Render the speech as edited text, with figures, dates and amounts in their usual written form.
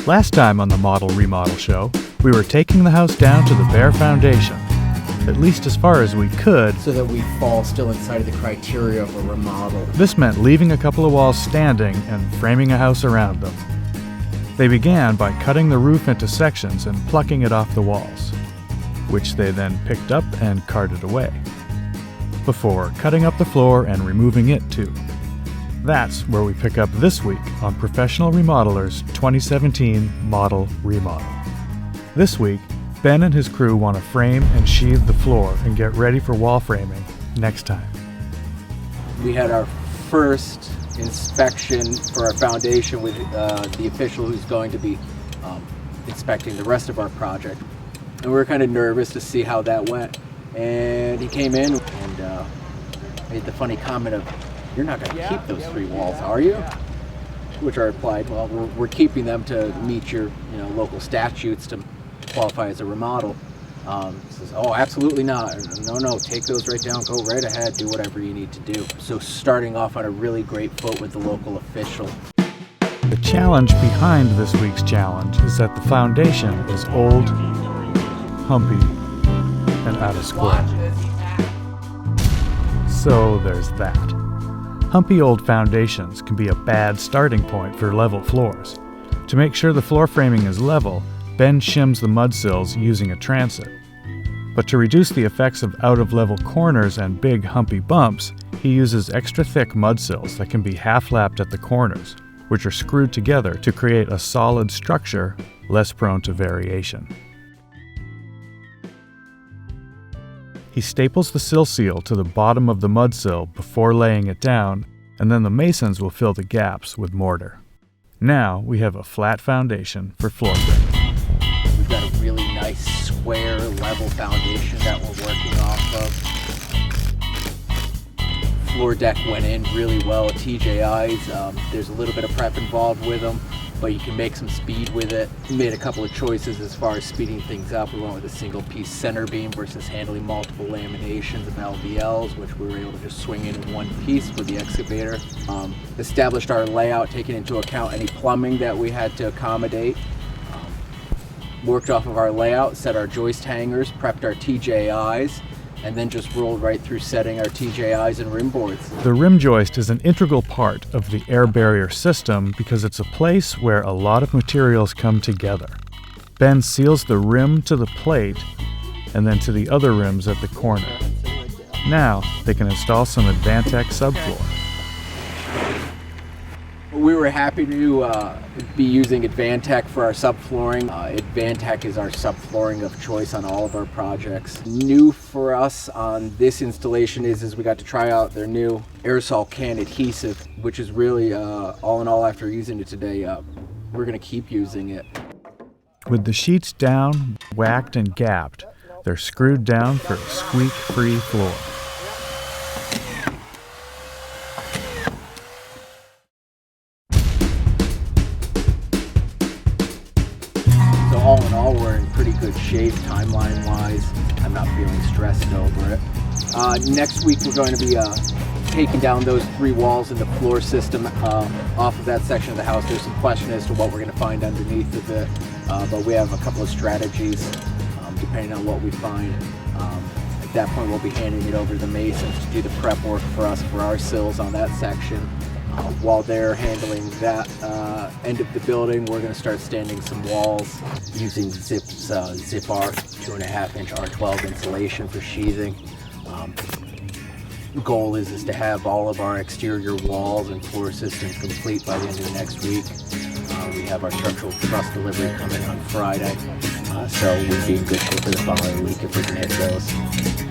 Last time on the Model ReModel show, we were taking the house down to the bare foundation, at least as far as we could, so that we fall still inside of the criteria of a remodel. This meant leaving a couple of walls standing and framing a house around them. They began by cutting the roof into sections and plucking it off the walls, which they then picked up and carted away, before cutting up the floor and removing it too. That's where we pick up this week on Professional Remodeler's 2017 Model ReModel. This week, Ben and his crew want to frame and sheathe the floor and get ready for wall framing next time. We had our first inspection for our foundation with the official who's going to be inspecting the rest of our project. And we were kind of nervous to see how that went. And he came in and made the funny comment of, "You're not going to keep those three walls, are you?" Which I replied, "Well, we're keeping them to meet your local statutes to qualify as a remodel." He says, "Oh, absolutely not. No, take those right down. Go right ahead. Do whatever you need to do." So starting off on a really great foot with the local official. The challenge behind this week's challenge is that the foundation is old, humpy, and out of square. So there's that. Humpy old foundations can be a bad starting point for level floors. To make sure the floor framing is level, Ben shims the mud sills using a transit. But to reduce the effects of out-of-level corners and big humpy bumps, he uses extra thick mud sills that can be half-lapped at the corners, which are screwed together to create a solid structure less prone to variation. He staples the sill seal to the bottom of the mud sill before laying it down, and then the masons will fill the gaps with mortar. Now we have a flat foundation for floor framing. We've got a really nice square level foundation that we're working off of. Floor deck went in really well at TJI's. There's a little bit of prep involved with them, but you can make some speed with it. We made a couple of choices as far as speeding things up. We went with a single piece center beam versus handling multiple laminations of LVLs, which we were able to just swing in one piece with the excavator. Established our layout, taking into account any plumbing that we had to accommodate. Worked off of our layout, set our joist hangers, prepped our TJIs, and then just rolled right through setting our TJIs and rim boards. The rim joist is an integral part of the air barrier system because it's a place where a lot of materials come together. Ben seals the rim to the plate and then to the other rims at the corner. Now they can install some Advantech subfloor. We were happy to be using Advantech for our subflooring. Advantech is our subflooring of choice on all of our projects. New for us on this installation is we got to try out their new aerosol can adhesive, which is really, all in all, after using it today, we're going to keep using it. With the sheets down, whacked and gapped, they're screwed down for a squeak-free floor. All in all, we're in pretty good shape timeline-wise. I'm not feeling stressed over it. Next week, we're going to be taking down those three walls in the floor system off of that section of the house. There's some question as to what we're going to find underneath of it, but we have a couple of strategies depending on what we find. At that point, we'll be handing it over to the masons to do the prep work for us for our sills on that section. While they're handling that end of the building, we're going to start standing some walls using Zip R 2.5-inch R12 insulation for sheathing. The goal is to have all of our exterior walls and floor systems complete by the end of next week. We have our structural truss delivery coming on Friday, so we'd be in good shape for the following week if we can hit those.